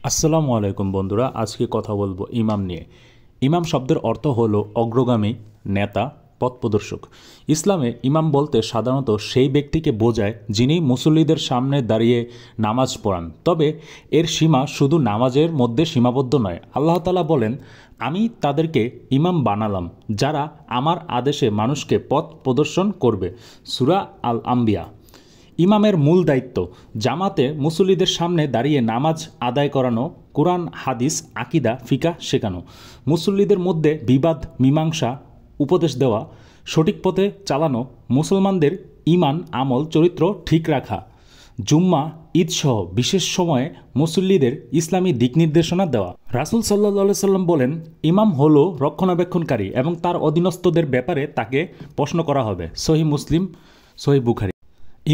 আসসালামু আলাইকুম বন্ধুরা, আজকে কথা বলবো ইমাম নিয়ে। ইমাম শব্দের অর্থ হলো অগ্রগামী, নেতা, পথপ্রদর্শক। ইসলামে ইমাম বলতে সাধারণত সেই ব্যক্তিকে বোঝায় যিনি মুসল্লিদের সামনে দাঁড়িয়ে নামাজ পড়ান। তবে এর সীমা শুধু নামাজের মধ্যে সীমাবদ্ধ নয়। আল্লাহ তাআলা বলেন, আমি তাদেরকে ইমাম বানালাম যারা আমার আদেশে মানুষকে পথ প্রদর্শন করবে। সূরা আল আম্বিয়া। ইমামের মূল দায়িত্ব জামাতে মুসল্লিদের সামনে দাঁড়িয়ে নামাজ আদায় করানো, কোরআন, হাদিস, আকিদা, ফিকাহ শেখানো, মুসল্লিদের মধ্যে বিবাদ মীমাংসা, উপদেশ দেওয়া, সঠিক পথে চালানো, মুসলমানদের ঈমান, আমল, চরিত্র ঠিক রাখা, জুম্মা, ঈদসহ বিশেষ সময়ে মুসল্লিদের ইসলামী দিক নির্দেশনা দেওয়া। রাসূল সাল্লাল্লাহু সাল্লাম বলেন, ইমাম হলো রক্ষণাবেক্ষণকারী এবং তার অধীনস্থদের ব্যাপারে তাকে প্রশ্ন করা হবে। সহিহ মুসলিম, সহিহ বুখারী।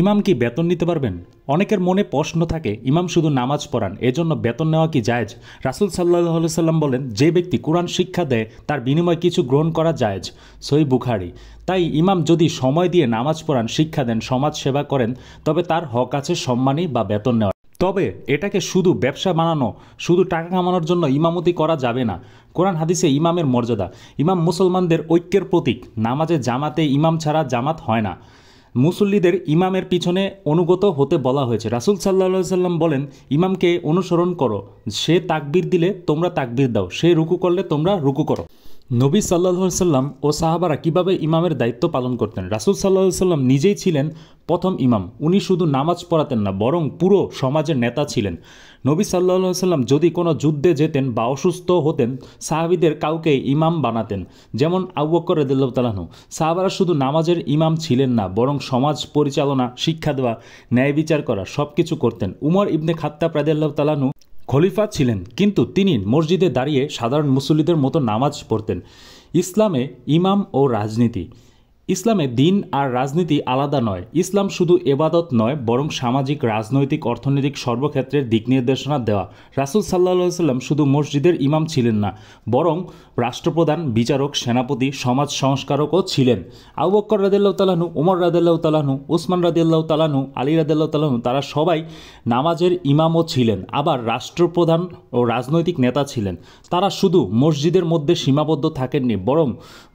ইমাম কি বেতন নিতে পারবেন? অনেকের মনে প্রশ্ন থাকে, ইমাম শুধু নামাজ পড়ান, এজন্য বেতন নেওয়া কি জায়েজ? রাসূল সাল্লাল্লাহু সাল্লাম বলেন, যে ব্যক্তি কোরআন শিক্ষা দেয় তার বিনিময়ে কিছু গ্রহণ করা জায়েজ। সহিহ বুখারী। তাই ইমাম যদি সময় দিয়ে নামাজ পড়ান, শিক্ষা দেন, সমাজ সেবা করেন, তবে তার হক আছে সম্মানী বা বেতন নেওয়া। তবে এটাকে শুধু ব্যবসা বানানো, শুধু টাকা কামানোর জন্য ইমামতি করা যাবে না। কোরআন হাদিসে ইমামের মর্যাদা। ইমাম মুসলমানদের ঐক্যের প্রতীক। নামাজে জামাতে ইমাম ছাড়া জামাত হয় না। মুসল্লিদের ইমামের পিছনে অনুগত হতে বলা হয়েছে। রাসূল সাল্লাল্লাহু সাল্লাম বলেন, ইমামকে অনুসরণ করো। সে তাকবীর দিলে তোমরা তাকবীর দাও, সে রুকু করলে তোমরা রুকু করো। নবী সাল্লাল্লাহু সাল্লাম ও সাহাবারা কিভাবে ইমামের দায়িত্ব পালন করতেন? রাসূল সাল্লাল্লাহু সাল্লাম নিজেই ছিলেন প্রথম ইমাম। উনি শুধু নামাজ পড়াতেন না, বরং পুরো সমাজের নেতা ছিলেন। নবী সাল্লাল্লাহু সাল্লাম যদি কোনো যুদ্ধে যেতেন বা অসুস্থ হতেন, সাহাবীদের কাউকে ইমাম বানাতেন, যেমন আবু বকর রাদিয়াল্লাহু তাআলা আনহু। সাহাবারা শুধু নামাজের ইমাম ছিলেন না, বরং সমাজ পরিচালনা, শিক্ষা দেওয়া, ন্যায় বিচার করা সব কিছু করতেন। উমর ইবনে খাত্তাব রাদিয়াল্লাহু তাআলা আনহু খলিফা ছিলেন, কিন্তু তিনি মসজিদে দাঁড়িয়ে সাধারণ মুসল্লিদের মতো নামাজ পড়তেন। ইসলামে ইমাম ও রাজনীতি। ইসলামে দিন আর রাজনীতি আলাদা নয়। ইসলাম শুধু এবাদত নয়, বরং সামাজিক, রাজনৈতিক, অর্থনৈতিক সর্বক্ষেত্রের দিক নির্দেশনা দেওয়া। রাসূল সাল্লাল্লাহু সাল্লাম শুধু মসজিদের ইমাম ছিলেন না, বরং রাষ্ট্রপ্রধান, বিচারক, সেনাপতি, সমাজ সংস্কারকও ছিলেন। আবু বকর রাদিয়াল্লাহু তাআলা আনহু, ওমর রাদিয়াল্লাহু তাআলা আনহু, উসমান রাদিয়াল্লাহু তাআলা আনহু, আলী রাদিয়াল্লাহু তাআলা আনহু, তারা সবাই নামাজের ইমামও ছিলেন, আবার রাষ্ট্রপ্রধান ও রাজনৈতিক নেতা ছিলেন। তারা শুধু মসজিদের মধ্যে সীমাবদ্ধ থাকেননি, বরং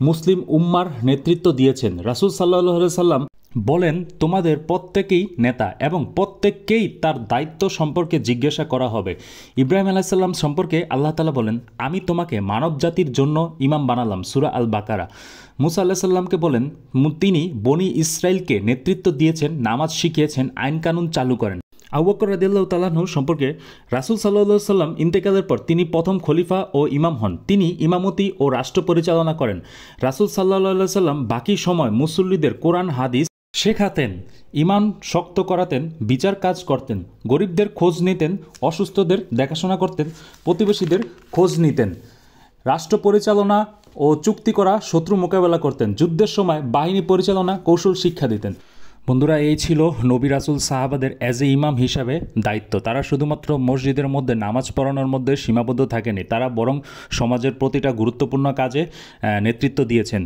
মুসলিম উম্মার নেতৃত্ব দিয়েছেন। রাসূল সাল্লাল্লাহু আলাইহি সাল্লাম বলেন, তোমাদের প্রত্যেকেই নেতা এবং প্রত্যেককেই তার দায়িত্ব সম্পর্কে জিজ্ঞাসা করা হবে। ইব্রাহিম আলাইহিস সালাম সম্পর্কে আল্লাহ তাআলা বলেন, আমি তোমাকে মানব জাতির জন্য ইমাম বানালাম। সূরা আল বাকারা। মুসা আলাইহিস সালামকে বলেন, তিনি বনি ইসরাইলকে নেতৃত্ব দিয়েছেন, নামাজ শিখিয়েছেন, আইন কানুন চালু করেন। আবু বকর রাদিয়াল্লাহু তাআলা আনহু সম্পর্কে রাসূল সাল্লাল্লাহু আলাইহি সাল্লাম ইন্তেকালের পর তিনি প্রথম খলিফা ও ইমাম হন। তিনি ইমামতি ও রাষ্ট্র পরিচালনা করেন। রাসূল সাল্লাল্লাহু আলাইহি সাল্লাম বাকি সময় মুসল্লিদের কোরআন, হাদিস শেখাতেন, ঈমান শক্ত করাতেন, বিচার কাজ করতেন, গরিবদের খোঁজ নিতেন, অসুস্থদের দেখাশোনা করতেন, প্রতিবেশীদের খোঁজ নিতেন, রাষ্ট্র পরিচালনা ও চুক্তি করা, শত্রু মোকাবেলা করতেন, যুদ্ধের সময় বাহিনী পরিচালনা কৌশল শিক্ষা দিতেন। বন্ধুরা, এই ছিল নবী, রাসূল, সাহাবাদের অ্যাজ এ ইমাম হিসাবে দায়িত্ব। তারা শুধুমাত্র মসজিদের মধ্যে নামাজ পড়ানোর মধ্যে সীমাবদ্ধ থাকেনি, তারা বরং সমাজের প্রতিটা গুরুত্বপূর্ণ কাজে নেতৃত্ব দিয়েছেন।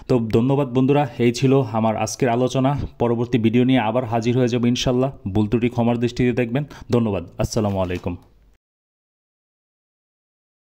তো ধন্যবাদ বন্ধুরা, এই ছিল আমার আজকের আলোচনা। পরবর্তী ভিডিও নিয়ে আবার হাজির হয়ে যাব ইনশাল্লাহ। ভুল ত্রুটি ক্ষমার দৃষ্টিতে দেখবেন। ধন্যবাদ। আসসালামু আলাইকুম।